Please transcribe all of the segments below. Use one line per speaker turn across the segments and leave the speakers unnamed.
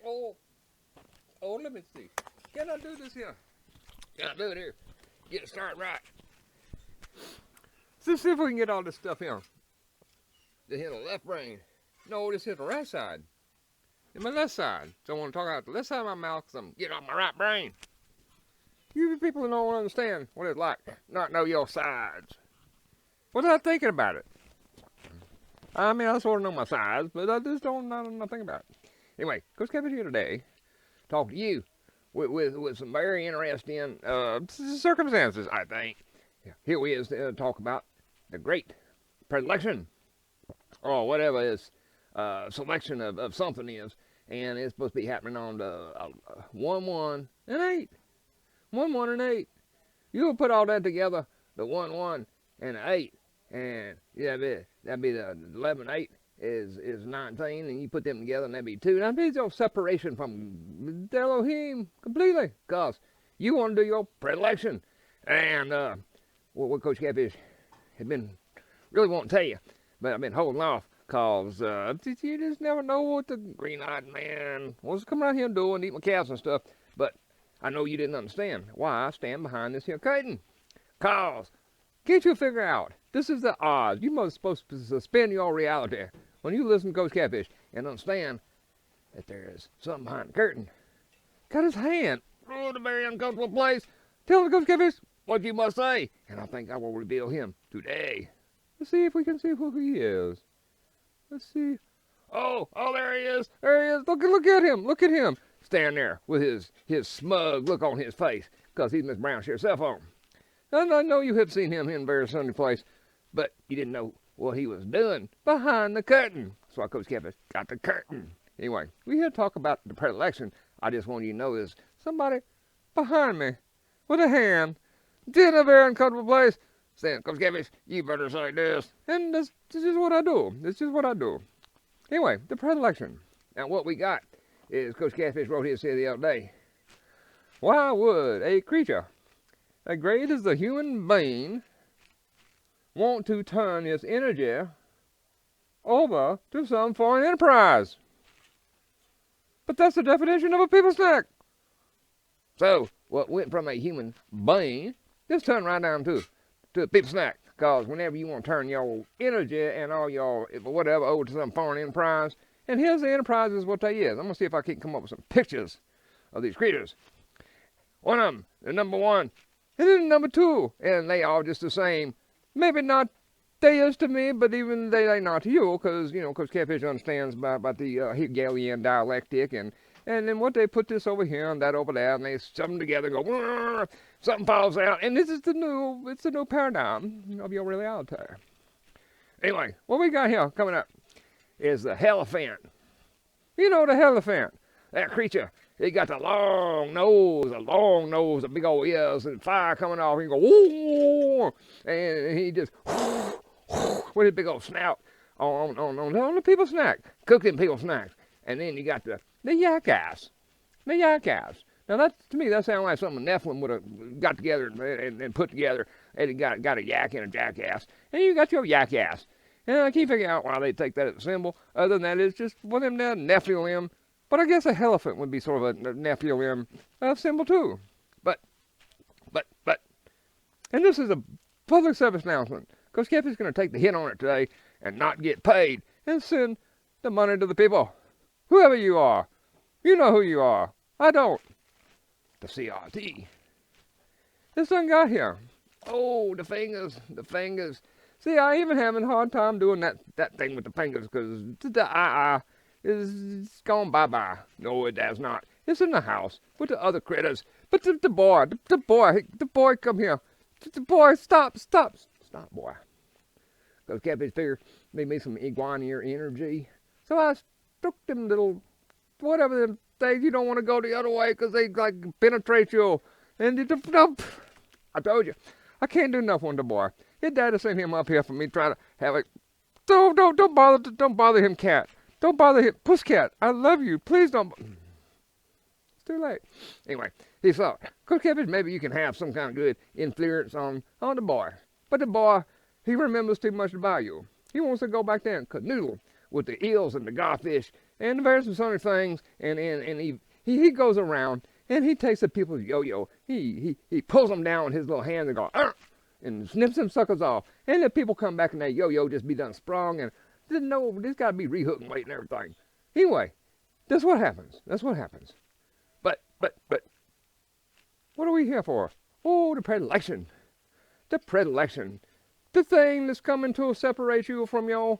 Oh, oh, let me see. Can I do this here? Can I do it here? Get it started right. Let's see if we can get all this stuff here. This hit the left brain. No, this hit the right side. In my left side. So I want to talk out the left side of my mouth because I'm getting off my right brain. You people don't understand what it's like. Not know your sides. What was I thinking about it? I mean, I sort of know my sides, but I just don't think about it. Anyway, Kosher Catfish here today. Talk to you with some very interesting circumstances, I think. Here we is to talk about the great predilection, or whatever this selection of something is, and it's supposed to be happening on the 1, 1, and 8. 1, 1, and 8. You'll put all that together, the 1, 1, and the 8, and yeah, that'd be the 11, 8 is 19, and you put them together, and that'd be 2. That'd be your separation from Elohim completely, because you want to do your predilection. And what Coach Catfish had been really wanting to tell you, but I've been holding off, because you just never know what the green-eyed man wants to come around here and do and eat my calves and stuff. But I know you didn't understand why I stand behind this here curtain. Because, can't you figure out, this is the odds. You must supposed to suspend your reality when you listen to Coach Catfish and understand that there is something behind the curtain. Got his hand. Oh, the very uncomfortable place. Tell the Coach Catfish what you must say. And I think I will reveal him today. Let's see if we can see who he is. Let's see. Oh, there he is. There he is. Look at him. Look at him. Standing there with his smug look on his face, because he's Miss Brown's here cell phone. And I know you have seen him in various Sunday place, but you didn't know what he was doing behind the curtain. That's why Coach Catfish got the curtain. Anyway, we here to talk about the predilection. I just want you to know there's somebody behind me with a hand in a very uncomfortable place saying, Coach Catfish, you better say this. And this is just what I do. This is what I do. Anyway, the predilection. Now what we got is Coach Catfish wrote his here the other day. Why would a creature as great as the human being want to turn its energy over to some foreign enterprise? But that's the definition of a people snack. So, what went from a human being just turned right down to a people snack. Because whenever you want to turn your energy and all your whatever over to some foreign enterprise, and here's the enterprise is what they is. I'm going to see if I can come up with some pictures of these creatures. One of them, the number 1, and then number 2, and they all just the same. Maybe not they is to me, but even they not to you, because, you know, Coach Catfish understands about the Hegelian dialectic, and then what they put this over here and that over there, and they shove them together and go, something falls out, and this is the new paradigm of your reality. Anyway, what we got here coming up is the elephant. You know the elephant, that creature. He got the long nose, the big old ears, and fire coming off. He go, whoa, and he just with his big old snout on the people snack, cooking people snacks. And then you got the jackass. Now that to me that sounds like something Nephilim would have got together and put together. And got a yak and a jackass, and you got your jackass. And I can't figure out why they take that as a symbol. Other than that, it's just one of them there Nephilim. But I guess a elephant would be sort of a Nephilim symbol too. But, and this is a public service announcement. Coach Catfish is going to take the hit on it today and not get paid and send the money to the people. Whoever you are, you know who you are. I don't. The CRT. This one got here. Oh, the fingers. See, I even having a hard time doing that thing with the fingers because the is gone bye-bye. No, it has not. It's in the house with the other critters. But the boy, come here. The boy, stop, boy. Because Catfish figured made me some iguana energy. So I stuck them little, whatever them things, you don't want to go the other way because they like penetrate you. And I told you, I can't do nothing with the boy. His daddy sent him up here for me trying to have it. Don't bother him, cat. Don't bother him, Pussycat. I love you. Please don't. It's too late. Anyway, he thought, Coach Catfish, maybe you can have some kind of good influence on the boy. But the boy, he remembers too much of Bayou. He wants to go back there and canoodle with the eels and the garfish and the various and sundry things, and he goes around and he takes the people's yo-yo, he pulls them down with his little hand and goes, and snips them suckers off, and the people come back and that yo-yo just be done sprung, and didn't know this got to be rehooked and weight and everything. Anyway, that's what happens. That's what happens. But what are we here for? Oh, the predilection. The predilection. The thing that's coming to separate you from your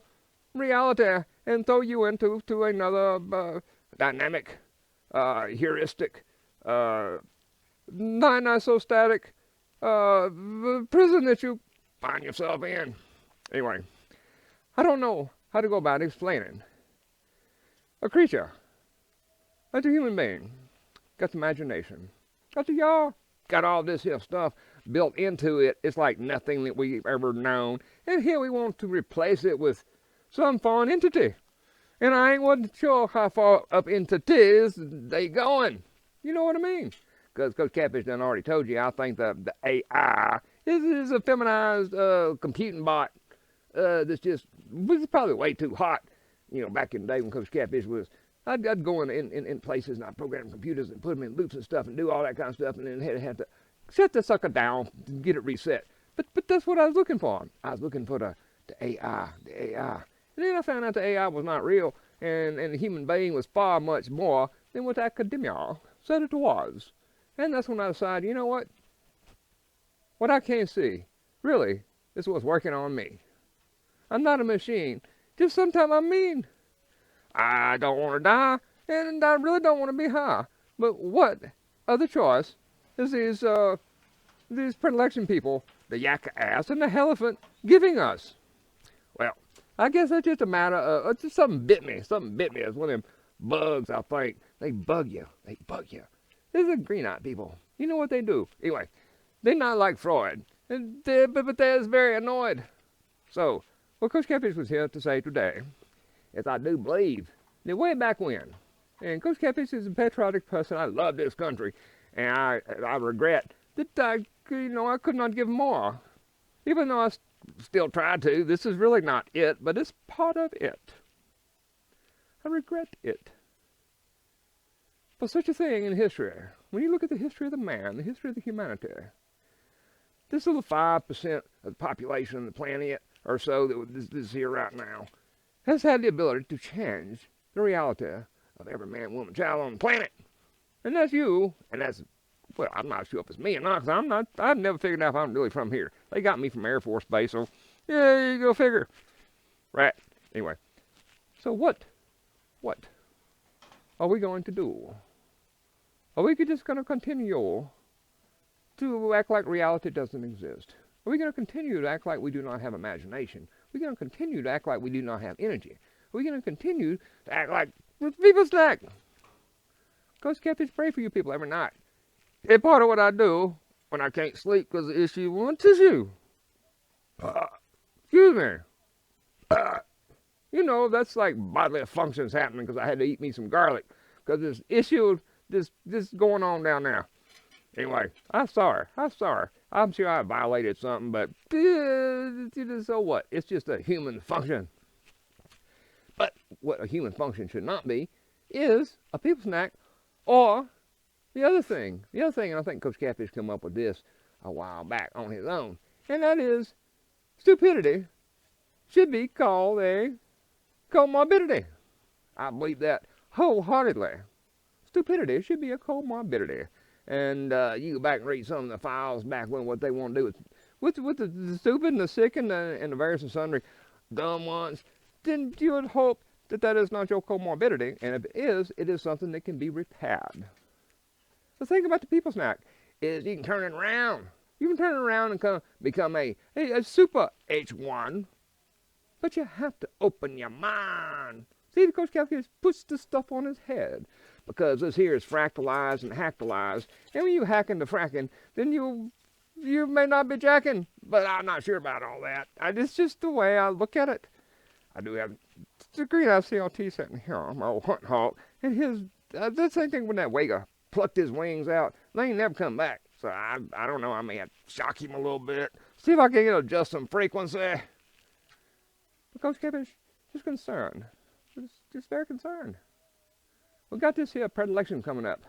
reality and throw you into another dynamic, heuristic, not so static prison that you find yourself in. Anyway, I don't know how to go about explaining. A creature, like a human being, got the imagination, got the yaw, got all this here stuff built into it. It's like nothing that we've ever known. And here we want to replace it with some foreign entity. And I wasn't sure how far up entities they going. You know what I mean? Because Coach Catfish done already told you, I think the AI is a feminized computing bot that's just was probably way too hot. You know, back in the day when Coach Catfish was, I'd go in places and I'd program computers and put them in loops and stuff and do all that kind of stuff, and then had to shut the sucker down and get it reset. But that's what I was looking for. I was looking for the AI, the AI. And then I found out the AI was not real, and the human being was far much more than what academia said it was. And that's when I decided, you know what? What I can't see, really, is what's working on me. I'm not a machine. Just sometimes I'm mean. I don't want to die, and I really don't want to be high. But what other choice is these predilection people, the yak ass and the elephant, giving us? Well, I guess that's just a matter of just something bit me. Something bit me. It's one of them bugs, I think. They bug you. They bug you. These are green-eyed people. You know what they do? Anyway, they're not like Freud, but they're very annoyed. So, what Coach Catfish was here to say today is I do believe that way back when, and Coach Catfish is a patriotic person. I love this country, and I regret that I could not give more, even though I still try to. This is really not it, but it's part of it. I regret it. For such a thing in history, when you look at the history of the man, the history of the humanity, this little 5% of the population of the planet or so that is here right now has had the ability to change the reality of every man, woman, child on the planet. And that's you, and that's, well, I'm not sure if it's me or not, because I've never figured out if I'm really from here. They got me from Air Force Base, so yeah, you go figure. Right, anyway. So what are we going to do? Are we just going to continue to act like reality doesn't exist? Are we going to continue to act like we do not have imagination? Are we going to continue to act like we do not have energy? Are we going to continue to act like people snack? Coach Catfish pray for you people every night. It's part of what I do when I can't sleep because the issue one tissue. Excuse me. You know, that's like bodily functions happening because I had to eat me some garlic because this issue this going on down there. Anyway, I'm sorry. I'm sure I violated something, but so what? It's just a human function. But what a human function should not be is a people snack, or the other thing, and I think Coach Catfish came up with this a while back on his own, and that is stupidity should be called a comorbidity. I believe that wholeheartedly. Stupidity should be a comorbidity. And you go back and read some of the files back when what they want to do with the stupid and the sick and the various and sundry dumb ones, then you would hope that is not your comorbidity. And if it is something that can be repaired. The thing about the people snack is you can turn it around. You can turn it around and become a super H1, but you have to open your mind. See, the Coach Catfish puts this stuff on his head. Because this here is fractalized and hackalized. And when you hack into fracking, then you may not be jacking. But I'm not sure about all that. It's just the way I look at it. I do have the green-eyed CLT sitting here, my old hunt hawk. And his, the same thing when that Wega plucked his wings out. They ain't never come back. So I don't know, I may have to shock him a little bit. See if I can adjust some frequency. But Coach Catfish is concerned just very concerned. We got this here predilection coming up.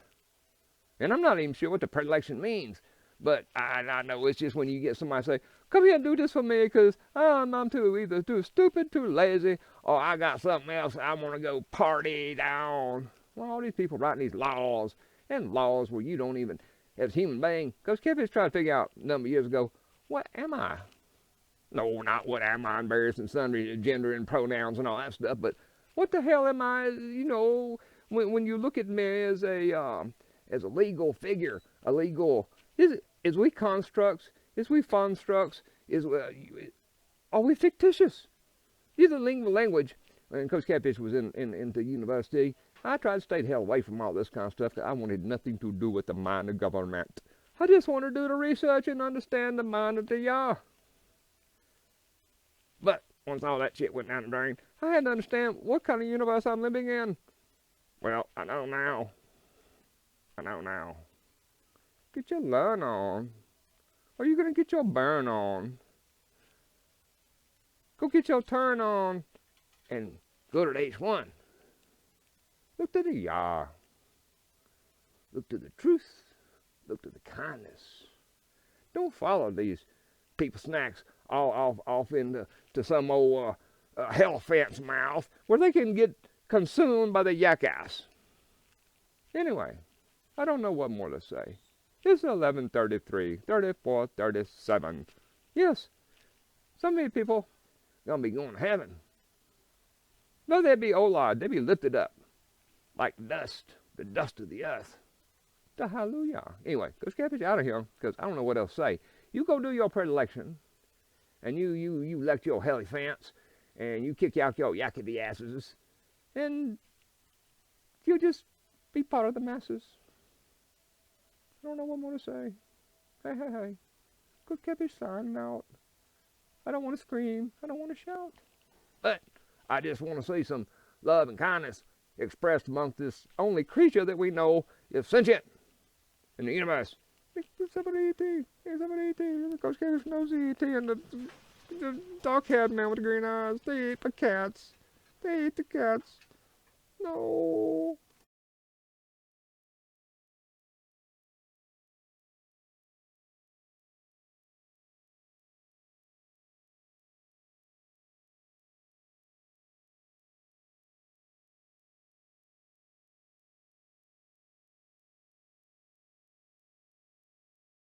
And I'm not even sure what the predilection means. But I know it's just when you get somebody say, come here and do this for me because I'm either too stupid, too lazy, or I got something else I want to go party down. Well, all these people writing these laws, and laws where you don't even, as a human being, because Catfish tried to figure out a number of years ago, what am I? No, not what am I, embarrassed and sundry, gender and pronouns and all that stuff, but what the hell am I, when you look at me as a legal figure, a legal, is we constructs, is we constructs, are we fictitious? These are language. When Coach Catfish was into university, I tried to stay the hell away from all this kind of stuff because I wanted nothing to do with the mind of government. I just wanted to do the research and understand the mind of the Yah. But once all that shit went down the drain, I had to understand what kind of universe I'm living in. Well, I know now. Get your learn on. Or you gonna get your burn on. Go get your turn on and go to the H1. Look to the Yah. Look to the truth. Look to the kindness. Don't follow these people snacks all off into some old hell fence mouth where they can get consumed by the jackass. Anyway, I don't know what more to say. It's 11:33, 34, 37. Yes, some of these people gonna be going to heaven. But they'd be olad, they'd be lifted up like dust, the dust of the earth. The hallelujah. Anyway, Coach Catfish out of here because I don't know what else to say. You go do your predilection, and you elect your helly fence, and you kick out your yakety asses, and you just be part of the masses. I don't know what more to say. Hey. Coach Catfish signing out. I don't want to scream. I don't want to shout. But I just want to see some love and kindness expressed amongst this only creature that we know is sentient in the universe. It's somebody E.T. It's somebody E.T. Coach Catfish knows the E.T. and the dark-haired man with the green eyes. They eat the cats. They eat the cats. No.